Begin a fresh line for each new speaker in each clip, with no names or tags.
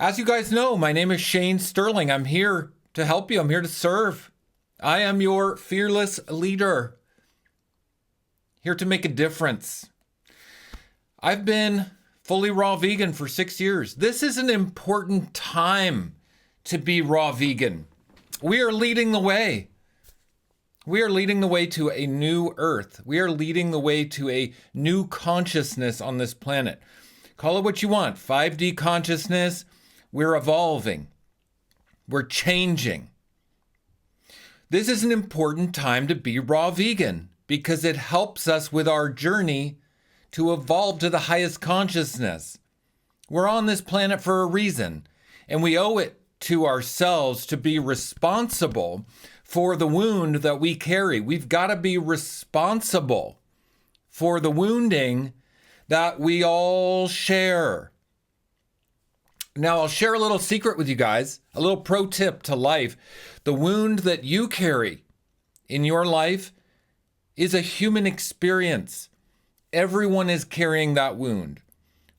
As you guys know, my name is Shane Sterling. I'm here to help you. I'm here to serve. I am your fearless leader, here to make a difference. I've been fully raw vegan for 6 years. This is an important time to be raw vegan. We are leading the way. We are leading the way to a new earth. We are leading the way to a new consciousness on this planet. Call it what you want. 5D consciousness. We're evolving. We're changing. This is an important time to be raw vegan because it helps us with our journey to evolve to the highest consciousness. We're on this planet for a reason, and we owe it to ourselves to be responsible for the wound that we carry. We've got to be responsible for the wounding that we all share. Now, I'll share a little secret with you guys, a little pro tip to life. The wound that you carry in your life is a human experience. Everyone is carrying that wound.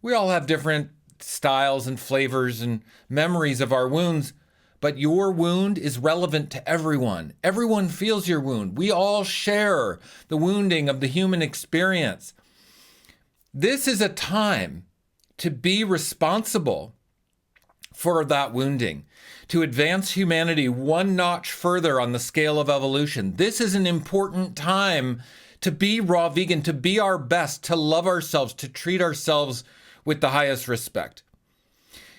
We all have different styles and flavors and memories of our wounds, but your wound is relevant to everyone. Everyone feels your wound. We all share the wounding of the human experience. This is a time to be responsible for that wounding, to advance humanity one notch further on the scale of evolution. This is an important time to be raw vegan, to be our best, to love ourselves, to treat ourselves with the highest respect.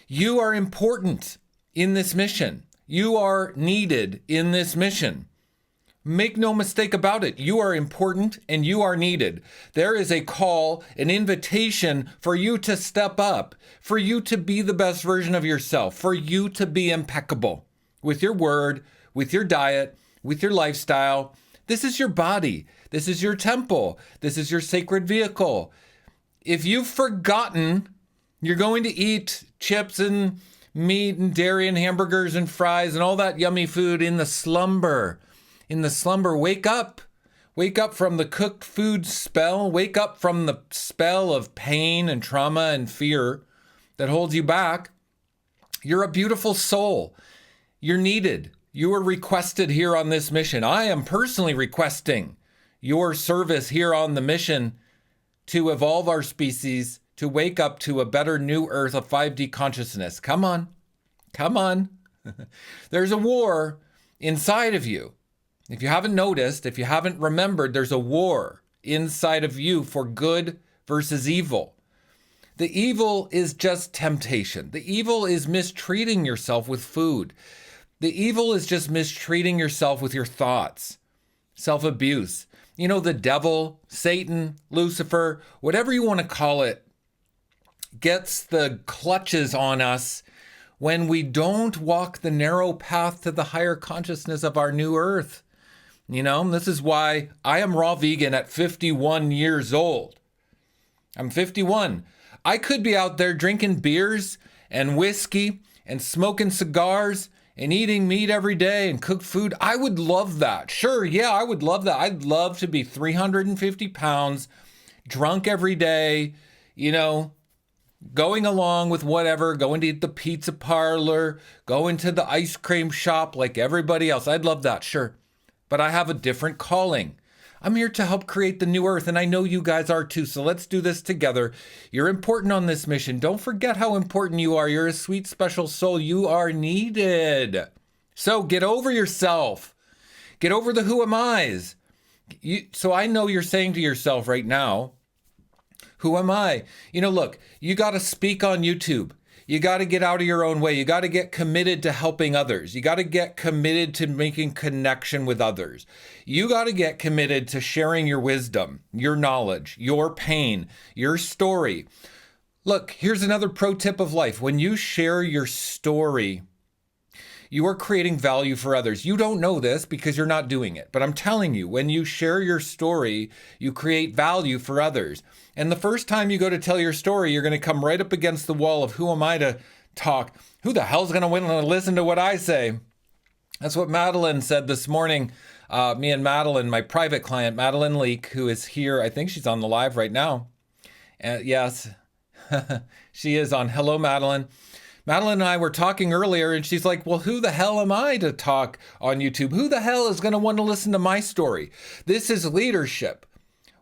You are important in this mission. You are needed in this mission. Make no mistake about it. You are important and you are needed. There is a call, an invitation for you to step up, for you to be the best version of yourself, for you to be impeccable with your word, with your diet, with your lifestyle. This is your body. This is your temple. This is your sacred vehicle. If you've forgotten you're going to eat chips and meat and dairy and hamburgers and fries and all that yummy food in the slumber, wake up. Wake up from the cooked food spell. Wake up from the spell of pain and trauma and fear that holds you back. You're a beautiful soul. You're needed. You are requested here on this mission. I am personally requesting your service here on the mission to evolve our species, to wake up to a better new earth of 5D consciousness. Come on. Come on. There's a war inside of you. If you haven't noticed, if you haven't remembered, there's a war inside of you for good versus evil. The evil is just temptation. The evil is mistreating yourself with food. The evil is just mistreating yourself with your thoughts, self-abuse. You know, the devil, Satan, Lucifer, whatever you want to call it, gets the clutches on us when we don't walk the narrow path to the higher consciousness of our new earth. You know, this is why I am raw vegan at 51 years old. I'm 51. I could be out there drinking beers and whiskey and smoking cigars and eating meat every day and cooked food. I would love that. Sure, yeah, I would love that. I'd love to be 350 pounds, drunk every day, you know, going along with whatever, going to the pizza parlor, going to the ice cream shop like everybody else. I'd love that, sure. But I have a different calling. I'm here to help create the new earth, and I know you guys are too, so let's do this together. You're important on this mission. Don't forget how important you are. You're a sweet, special soul. You are needed. So get over yourself. Get over the who am I's. So I know you're saying to yourself right now, who am I? You know, look, you got to speak on YouTube. You got to get out of your own way. You got to get committed to helping others. You got to get committed to making connection with others. You got to get committed to sharing your wisdom, your knowledge, your pain, your story. Look, here's another pro tip of life. When you share your story, you are creating value for others. You don't know this because you're not doing it. But I'm telling you, when you share your story, you create value for others. And the first time you go to tell your story, you're going to come right up against the wall of who am I to talk? Who the hell's going to want to listen to what I say? That's what Madeline said this morning. Me and Madeline, my private client, Madeline Leake, who is here. I think she's on the live right now. Yes, she is on. Hello, Madeline. Madeline and I were talking earlier, and she's like, well, who the hell am I to talk on YouTube? Who the hell is going to want to listen to my story? This is leadership.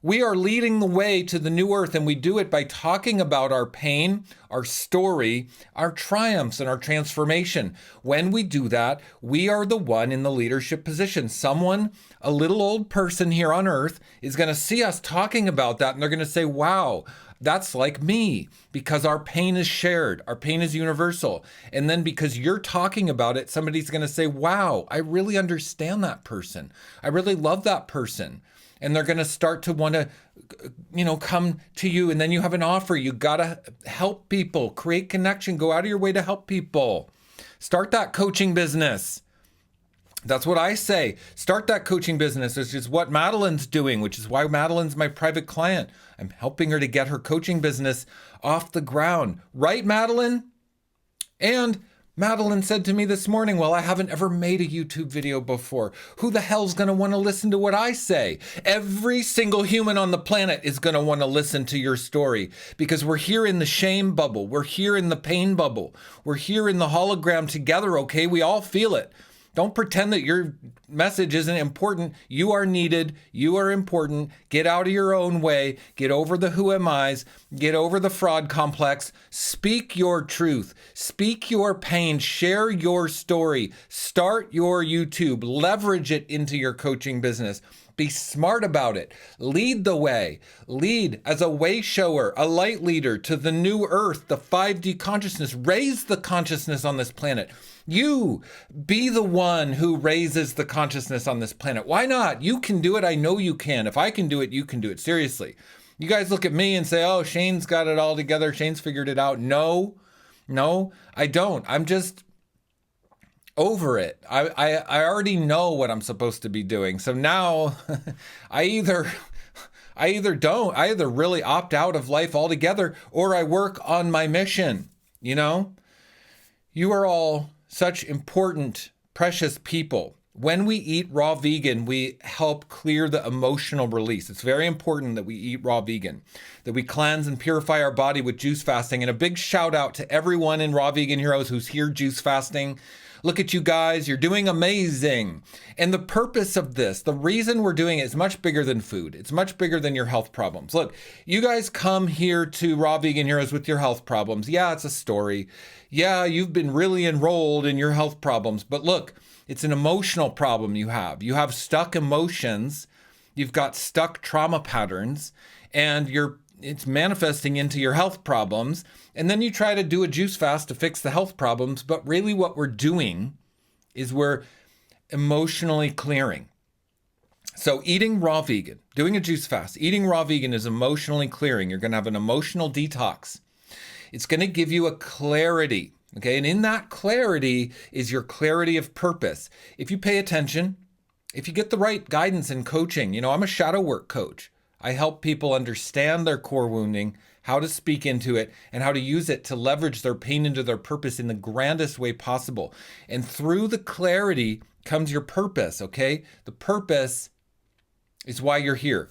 We are leading the way to the new earth, and we do it by talking about our pain, our story, our triumphs, and our transformation. When we do that, we are the one in the leadership position. Someone, a little old person here on earth, is going to see us talking about that, and they're going to say, wow, that's like me, because our pain is shared. Our pain is universal. And then because you're talking about it, somebody's going to say, wow, I really understand that person. I really love that person. And they're going to start to want to, come to you. And then you have an offer. You got to help people, create connection, go out of your way to help people. Start that coaching business. That's what I say. Start that coaching business, which is what Madeline's doing, which is why Madeline's my private client. I'm helping her to get her coaching business off the ground. Right, Madeline? And Madeline said to me this morning, well, I haven't ever made a YouTube video before. Who the hell's going to want to listen to what I say? Every single human on the planet is going to want to listen to your story, because we're here in the shame bubble. We're here in the pain bubble. We're here in the hologram together, okay? We all feel it. Don't pretend that your message isn't important. You are needed. You are important. Get out of your own way. Get over the who am I's. Get over the fraud complex. Speak your truth. Speak your pain. Share your story. Start your YouTube. Leverage it into your coaching business. Be smart about it. Lead the way. Lead as a way shower, a light leader to the new earth, the 5D consciousness. Raise the consciousness on this planet. You be the one who raises the consciousness on this planet. Why not? You can do it. I know you can. If I can do it, you can do it. Seriously. You guys look at me and say, oh, Shane's got it all together. Shane's figured it out. No, I don't. I'm just over it. I already know what I'm supposed to be doing. So now I either really opt out of life altogether, or I work on my mission. You are all such important, precious people. When we eat raw vegan, we help clear the emotional release. It's very important that we eat raw vegan, that we cleanse and purify our body with juice fasting. And a big shout out to everyone in Raw Vegan Heroes who's here juice fasting. Look at you guys, you're doing amazing. And the purpose of this, the reason we're doing it is much bigger than food. It's much bigger than your health problems. Look, you guys come here to Raw Vegan Heroes with your health problems. Yeah, it's a story. Yeah, you've been really enrolled in your health problems. But look, it's an emotional problem you have. You have stuck emotions. You've got stuck trauma patterns, and it's manifesting into your health problems. And then you try to do a juice fast to fix the health problems. But really what we're doing is we're emotionally clearing. So eating raw vegan, doing a juice fast, eating raw vegan is emotionally clearing. You're going to have an emotional detox. It's going to give you a clarity. Okay. And in that clarity is your clarity of purpose. If you pay attention, if you get the right guidance and coaching, I'm a shadow work coach. I help people understand their core wounding, how to speak into it, and how to use it to leverage their pain into their purpose in the grandest way possible. And through the clarity comes your purpose, okay? The purpose is why you're here.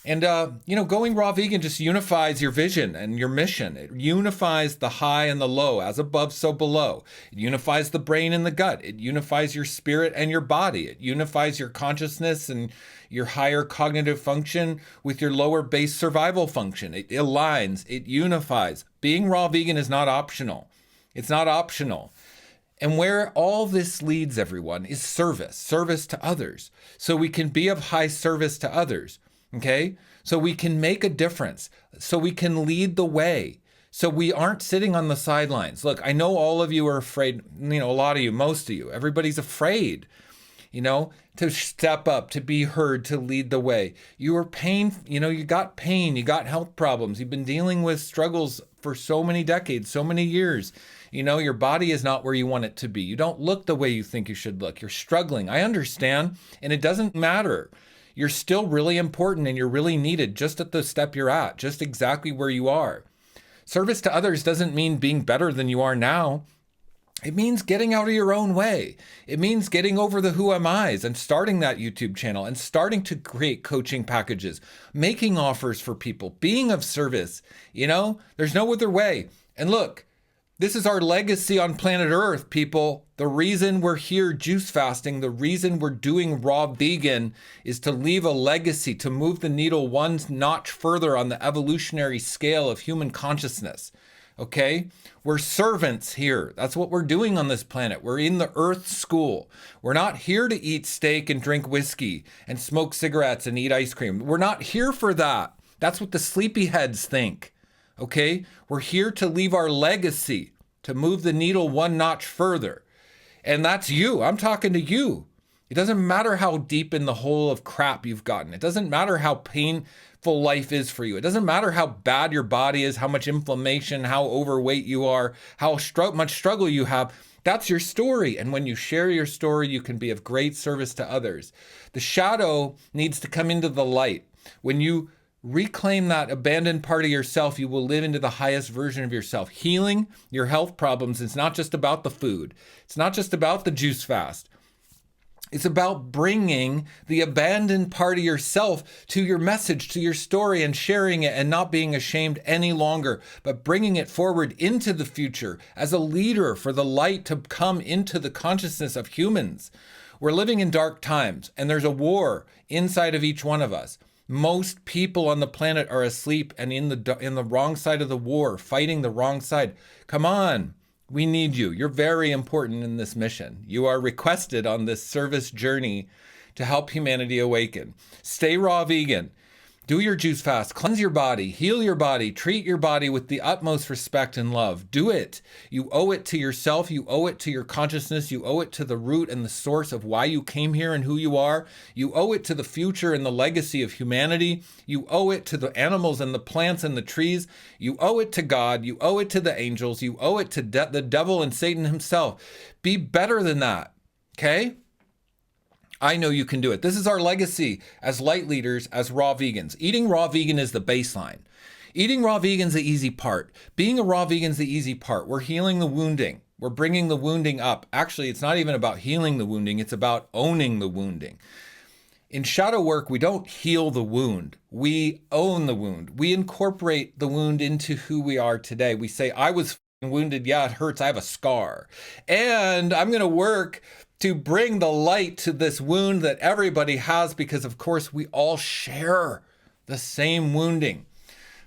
And, going raw vegan just unifies your vision and your mission. It unifies the high and the low, as above, so below. It unifies the brain and the gut. It unifies your spirit and your body. It unifies your consciousness and your higher cognitive function with your lower base survival function. It aligns, it unifies. Being raw vegan is not optional. It's not optional. And where all this leads everyone is service to others. So we can be of high service to others. Okay, so we can make a difference, so we can lead the way, so we aren't sitting on the sidelines. Look, I know all of you are afraid, a lot of you, most of you, everybody's afraid, to step up, to be heard, to lead the way. You are pain, you got pain, you got health problems. You've been dealing with struggles for so many decades, so many years. Your body is not where you want it to be. You don't look the way you think you should look. You're struggling. I understand, and it doesn't matter. You're still really important and you're really needed just at the step you're at, just exactly where you are. Service to others doesn't mean being better than you are now. It means getting out of your own way. It means getting over the who am I's and starting that YouTube channel and starting to create coaching packages, making offers for people, being of service. There's no other way. And look, This is our legacy on planet Earth, people. The reason we're here juice fasting, the reason we're doing raw vegan is to leave a legacy, to move the needle one notch further on the evolutionary scale of human consciousness. Okay? We're servants here. That's what we're doing on this planet. We're in the Earth school. We're not here to eat steak and drink whiskey and smoke cigarettes and eat ice cream. We're not here for that. That's what the sleepyheads think. Okay? We're here to leave our legacy, to move the needle one notch further. And that's you. I'm talking to you. It doesn't matter how deep in the hole of crap you've gotten. It doesn't matter how painful life is for you. It doesn't matter how bad your body is, how much inflammation, how overweight you are, how much struggle you have. That's your story. And when you share your story, you can be of great service to others. The shadow needs to come into the light. When you reclaim that abandoned part of yourself, you will live into the highest version of yourself. Healing your health problems is not just about the food. It's not just about the juice fast. It's about bringing the abandoned part of yourself to your message, to your story, and sharing it and not being ashamed any longer, but bringing it forward into the future as a leader for the light to come into the consciousness of humans. We're living in dark times, and there's a war inside of each one of us. Most people on the planet are asleep and in the wrong side of the war, fighting the wrong side. Come on, we need you. You're very important in this mission. You are requested on this service journey to help humanity awaken. Stay raw vegan. Do your juice fast, cleanse your body, heal your body, treat your body with the utmost respect and love. Do it. You owe it to yourself. You owe it to your consciousness. You owe it to the root and the source of why you came here and who you are. You owe it to the future and the legacy of humanity. You owe it to the animals and the plants and the trees. You owe it to God. You owe it to the angels. You owe it to the devil and Satan himself. Be better than that. Okay? I know you can do it. This is our legacy as light leaders, as raw vegans. Eating raw vegan is the baseline. Eating raw vegan is the easy part. Being a raw vegan is the easy part. We're healing the wounding. We're bringing the wounding up. Actually, it's not even about healing the wounding. It's about owning the wounding. In shadow work, we don't heal the wound. We own the wound. We incorporate the wound into who we are today. We say, I was wounded. Yeah, it hurts. I have a scar. And I'm going to work to bring the light to this wound that everybody has, because of course we all share the same wounding.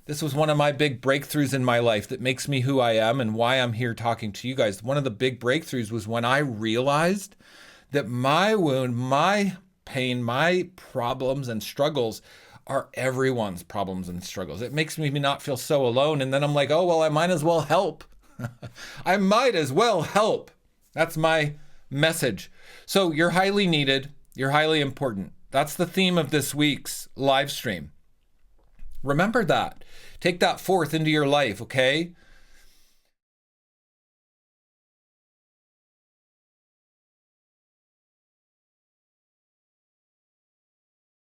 This was one of my big breakthroughs in my life that makes me who I am and why I'm here talking to you guys. One of the big breakthroughs was when I realized that my wound, my pain, my problems and struggles are everyone's problems and struggles. It makes me not feel so alone. And then I'm like, oh, well, I might as well help. I might as well help. That's my message. So you're highly needed. You're highly important. That's the theme of this week's live stream. Remember that. Take that forth into your life, okay?